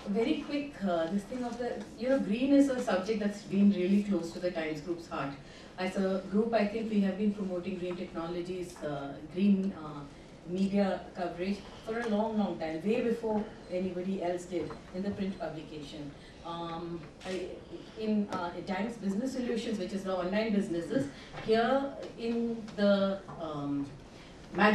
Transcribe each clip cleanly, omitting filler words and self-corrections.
very quick, this thing of the, green is a subject that's been really close to the Times Group's heart. As a group, I think we have been promoting green technologies, green media coverage for a long, long time, way before anybody else did in the print publication. In Times Business Solutions, which is the online businesses, here in the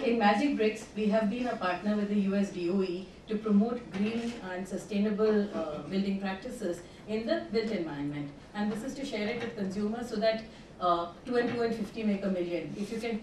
in Magic Bricks, we have been a partner with the US DOE to promote green and sustainable building practices in the built environment. And this is to share it with consumers so that 2 and 2 and 50 make a million. If you can,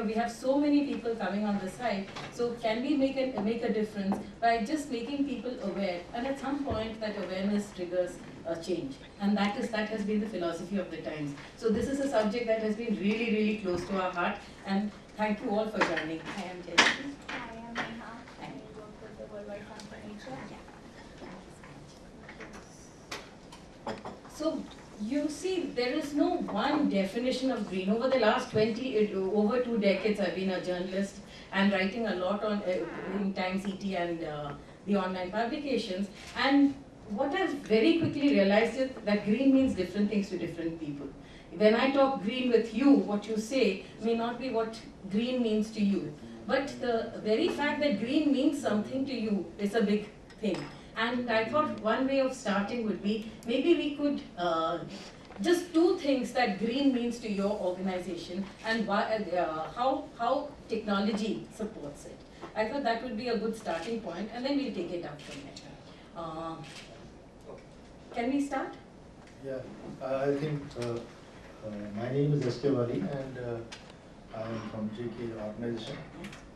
we have so many people coming on the site, so can we make a difference by just making people aware? And at some point, that awareness triggers a change. And that has been the philosophy of the Times. So this is a subject that has been really, really close to our heart. And thank you all for joining. I am Jessica. I am Neha. I work with the Worldwide Fund for Nature. So you see, there is no one definition of green. Over the last over 2 decades, I've been a journalist and writing a lot on in Times ET and the online publications. And what I've very quickly realized is that green means different things to different people. When I talk green with you, what you say may not be what green means to you. But the very fact that green means something to you is a big thing. And I thought one way of starting would be, maybe we could just 2 things that green means to your organization and why, how technology supports it. I thought that would be a good starting point, and then we'll take it up from there. Can we start? Yeah, I think my name is S.K. Wali, and I am from JK organization.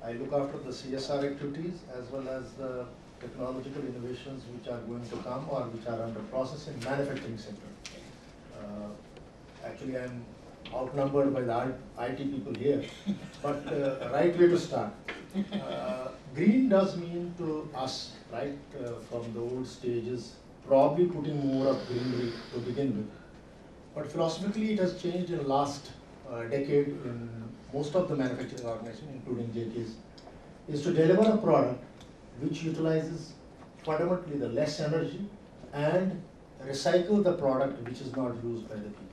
I look after the CSR activities as well as the technological innovations which are going to come or which are under process in manufacturing sector. Actually, I am outnumbered by the IT people here, but right way to start. Green does mean to us, right, from the old stages, probably putting more of greenery to begin with. But philosophically, it has changed in the last decade in most of the manufacturing organizations, including JK's, is to deliver a product which utilizes fundamentally the less energy and recycle the product which is not used by the people.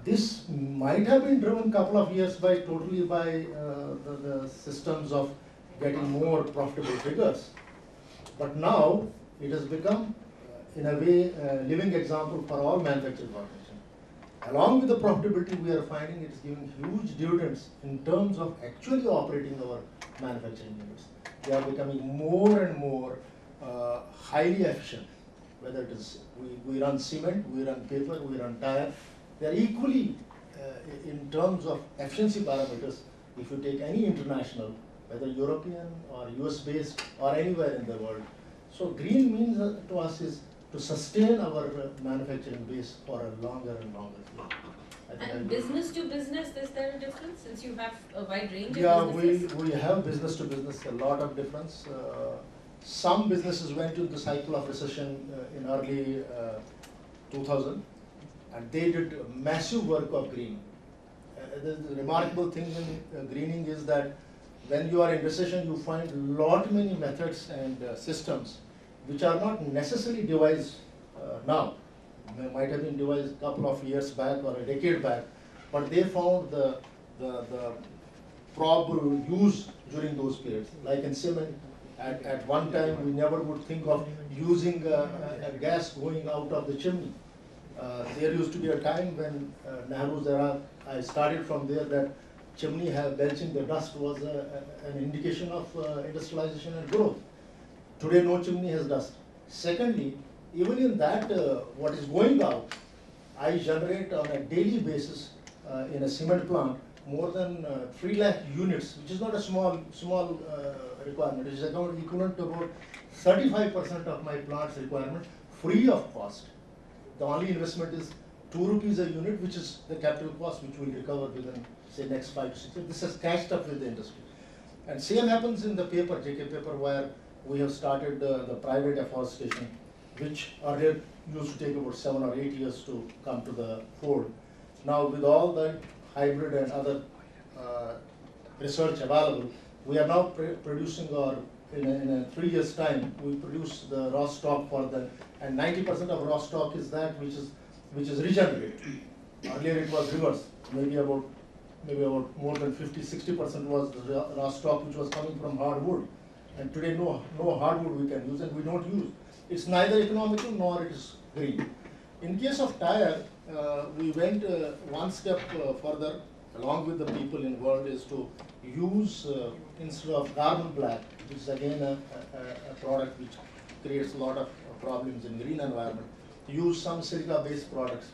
This might have been driven a couple of years totally by the systems of getting more profitable figures. But now it has become, in a way, a living example for all manufacturing organizations. Along with the profitability, we are finding it is giving huge dividends in terms of actually operating our manufacturing units. They are becoming more and more highly efficient. Whether it is, we run cement, we run paper, we run tire. They are equally, in terms of efficiency parameters, if you take any international, whether European or US based or anywhere in the world. So green means to us is to sustain our manufacturing base for a longer and longer period. And business to business, is there a difference since you have a wide range of businesses? Yeah, we have business to business, a lot of difference. Some businesses went into the cycle of recession in early 2000, and they did massive work of greening. The remarkable thing in greening is that when you are in recession, you find lot many methods and systems which are not necessarily devised now. They might have been devised a couple of years back or a decade back, but they found the proper use during those periods. Like in cement, at one time we never would think of using a gas going out of the chimney. There used to be a time when Nehru's era, I started from there, that chimney belching the dust was an indication of industrialization and growth. Today no chimney has dust. Secondly, even in that what is going out, I generate on a daily basis in a cement plant more than 3 lakh units, which is not a small requirement. It is equivalent to about 35% of my plant's requirement, free of cost. The only investment is 2 rupees a unit, which is the capital cost, which we'll recover within, say, next 5 to 6 years. This has catched up with the industry. And same happens in the paper, JK paper, where we have started the private afforestation, which earlier used to take about 7 or 8 years to come to the fore. Now, with all the hybrid and other research available, we are now producing our in a 3 years time, we produce the raw stock for the, and 90% of raw stock is that which is regenerated. Earlier it was reverse, maybe about more than 50-60% was the raw stock which was coming from hardwood. And today no hardwood we can use, and we don't use. It's neither economical nor it is green. In case of tire, we went one step further along with the people involved, is to use instead of carbon black, which is again a product which creates a lot of problems in green environment, use some silica based products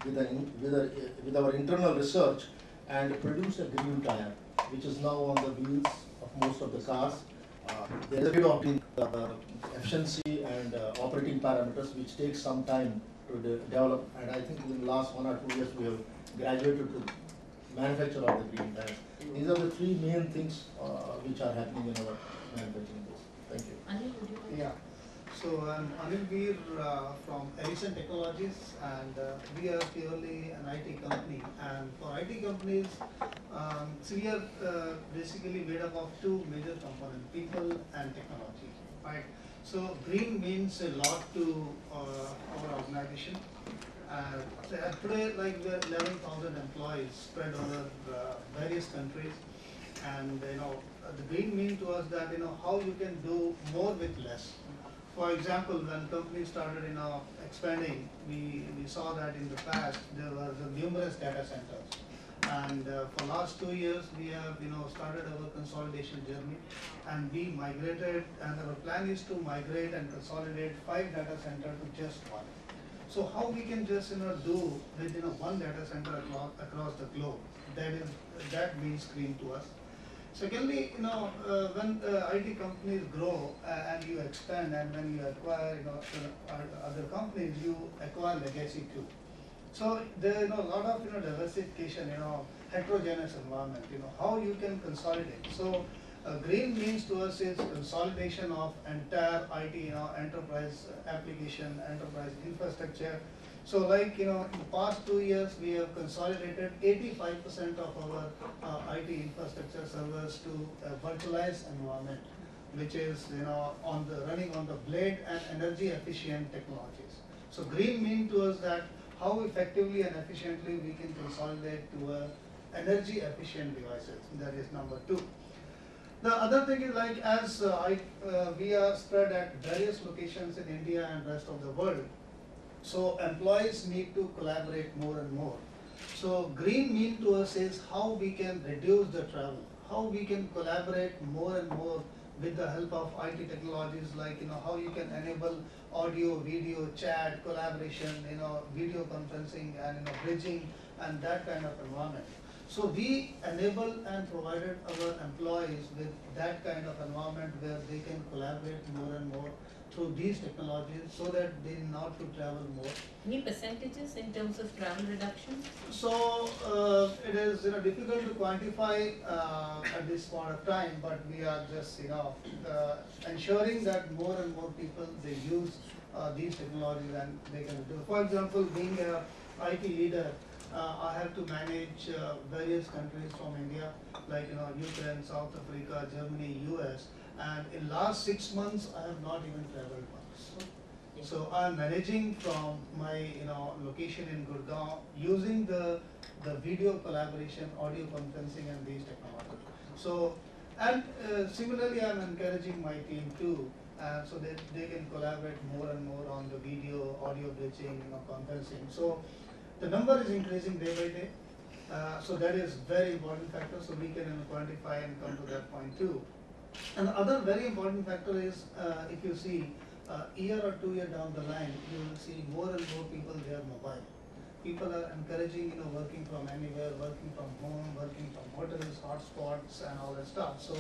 with our internal research and produce a green tire, which is now on the wheels of most of the cars. There is a bit of efficiency and operating parameters which takes some time to develop, and I think in the last 1 or 2 years we have graduated to manufacture of the green tires. These are the three main things which are happening in our manufacturing base. Thank you. Anil, would you like? Yeah. So I'm Anil Veer from Edison Technologies, and we are purely an IT company. And for IT companies, so we are basically made up of two major components: people and technology. Right. So green means a lot to our organization. So today, like we are 11,000 employees spread over various countries, and the green means to us that how you can do more with less. For example, when companies started expanding, we saw that in the past there was numerous data centers, and for last 2 years we have started our consolidation journey, and we migrated, and our plan is to migrate and consolidate 5 data centers to just one. So how we can just do with one data center across the globe? That means green to us. Secondly, when IT companies grow and you expand, and when you acquire other companies, you acquire legacy too. So there is a lot of diversification, heterogeneous environment. How you can consolidate. So green means to us is consolidation of entire IT, enterprise application, enterprise infrastructure. So like, in the past 2 years, we have consolidated 85% of our IT infrastructure servers to a virtualized environment, which is running on the blade and energy efficient technologies. So green means to us that how effectively and efficiently we can consolidate to energy efficient devices. That is number 2. The other thing is, like, as we are spread at various locations in India and rest of the world, so employees need to collaborate more and more. So green mean to us is how we can reduce the travel, how we can collaborate more and more with the help of IT technologies, like how you can enable audio, video, chat, collaboration, video conferencing, and bridging, and that kind of environment. So we enable and provided our employees with that kind of environment where they can collaborate more and more through these technologies, so that they not to travel more. Any percentages in terms of travel reductions? So it is difficult to quantify at this point of time, but we are just ensuring that more and more people they use these technologies, and they can do. For example, being a IT leader, I have to manage various countries from India, like Ukraine, South Africa, Germany, US. And in last 6 months, I have not even traveled once. So I am managing from my location in Gurgaon using the video collaboration, audio conferencing, and these technologies. So and similarly, I am encouraging my team too, so that they can collaborate more and more on the video, audio bridging, conferencing. So the number is increasing day by day. So that is very important factor. So we can quantify and come to that point too. And the other very important factor is, if you see, year or 2 years down the line, you will see more and more people, they are mobile. People are encouraging, working from anywhere, working from home, working from hotels, hotspots, and all that stuff. So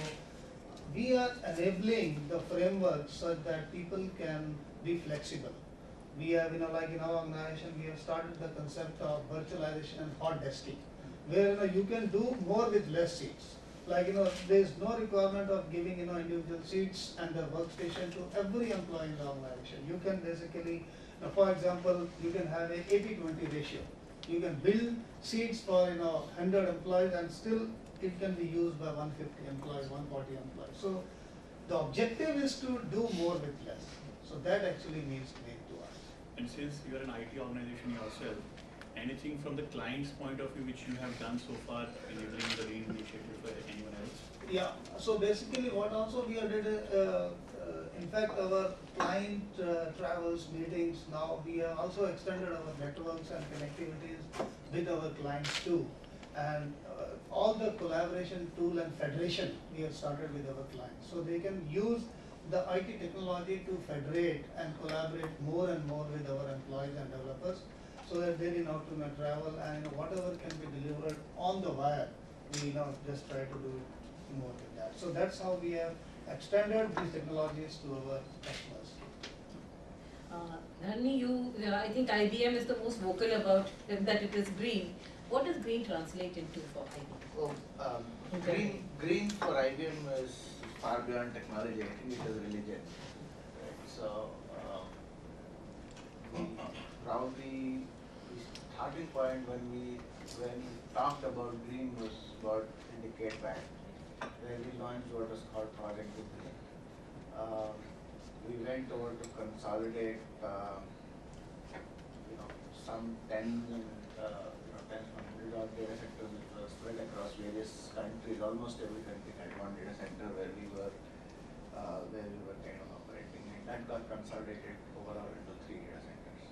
we are enabling the framework so that people can be flexible. We have, like in our organization, we have started the concept of virtualization and hot desking, where you can do more with less seats. Like, there is no requirement of giving, individual seats and the workstation to every employee in the organization. You can basically, for example, you can have a 80-20 ratio. You can build seats for, 100 employees, and still it can be used by 150 employees, 140 employees. So the objective is to do more with less. So that actually means green to us. And since you are an IT organization yourself, anything from the client's point of view which you have done so far enabling the green initiative for anyone else? Yeah, so basically what also we did, in fact our client travels, meetings, now we have also extended our networks and connectivities with our clients too. And all the collaboration tool and federation we have started with our clients. So they can use the IT technology to federate and collaborate more and more with our employees and developers, so that they didn't have to travel, and whatever can be delivered on the wire, we just try to do more with that. So that's how we have extended these technologies to our customers. Dharani, I think IBM is the most vocal about that it is green. What does green translate into for IBM? Well, green for IBM is far beyond technology. I think it is religion. Right? So, probably the starting point when we talked about green was about a decade back, where we launched what was called Project Green. We went over to consolidate, some tens and hundreds of data centers which were spread across various countries. Almost every country had one data center where we were kind of operating, and that got consolidated overall into 3 data centers.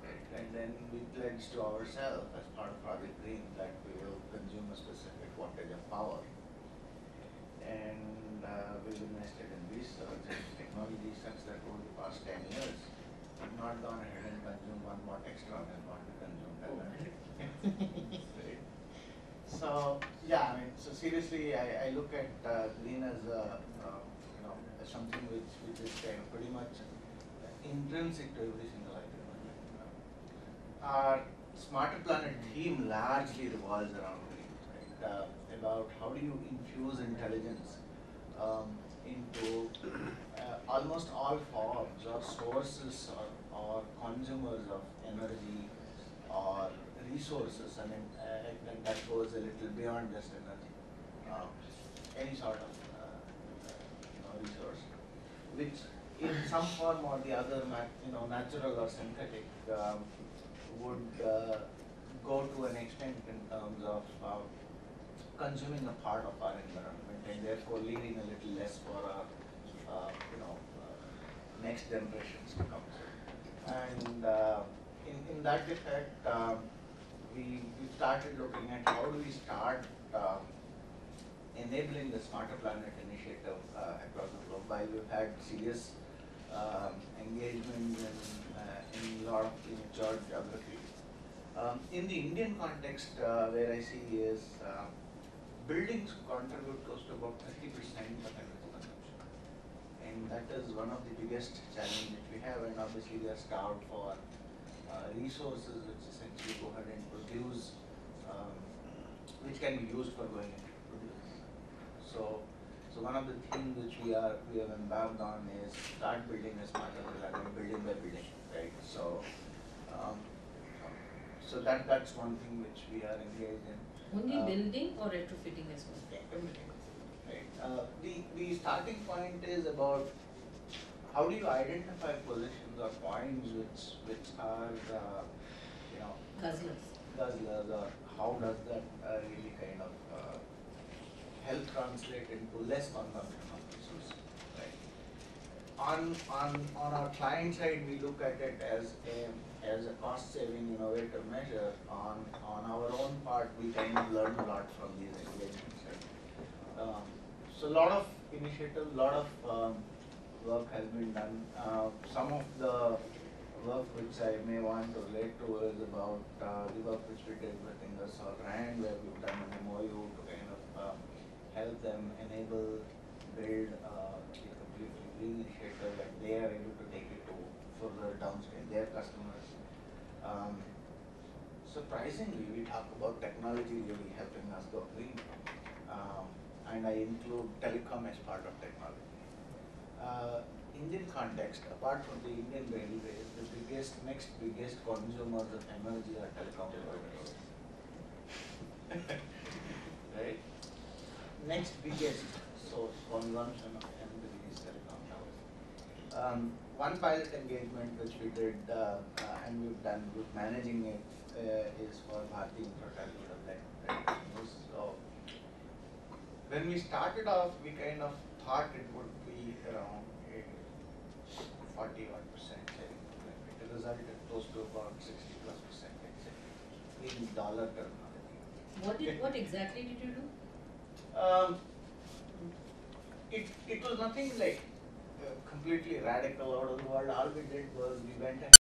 Right. And then we pledged to ourselves as part of Project Green that we will consume a specific wattage of power. And we've invested in research and technology such that over the past 10 years, we've not gone ahead and consumed 1 watt extra than what we consumed at that. Right. So yeah, so seriously, I look at green as as something which is kind of pretty much intrinsic to every single item. Our Smarter Planet theme largely revolves around green, right? About how do you infuse intelligence into almost all forms or sources or consumers of energy or resources. I mean, and that goes a little beyond just energy. Any sort of resource, which in some form or the other, natural or synthetic, would go to an extent in terms of consuming a part of our environment, and therefore leaving a little less for our next generations to come. And in that effect, we started looking at how do we start enabling the Smarter Planet initiative across the globe. While we've had serious engagement in a lot of immature geographies. In the Indian context, where I see is buildings contribute close to about 30% of energy consumption. And that is one of the biggest challenges we have, and obviously we are starved for resources which essentially go ahead and produce, which can be used for going into producing. So one of the things which we have embarked on is start building a smarter planet, building by building, right? So that's one thing which we are engaged in. Only building or retrofitting as well? Everything. Right. The starting point is about how do you identify positions or points which are guzzlers, or how does that really kind of help translate into less consumption of resources, right? On our client side, we look at it as a cost-saving innovative measure. On our own part, we kind of learn a lot from these engagements. Right? So a lot of initiative, a lot of work has been done. Some of the work which I may want to relate to is about the work which we did with Earthhour, where we've done an MOU to kind of help them enable, build a completely green initiative, and they are able to take it to further downstream their customers. Surprisingly, we talk about technology really helping us go green, and I include telecom as part of technology. Indian context, apart from the Indian railways, the next biggest consumers of energy are telecom providers. Right? Next biggest. source consumption of Green's telecom towers. One pilot engagement which we did and we've done with managing it is for Bharti Infratel Development News. So when we started off, we kind of thought it would be around 40-odd% saving. It resulted close to about 60+% in dollar terminology. What exactly did you do? It was nothing like completely radical out of the world. All we did was we went ahead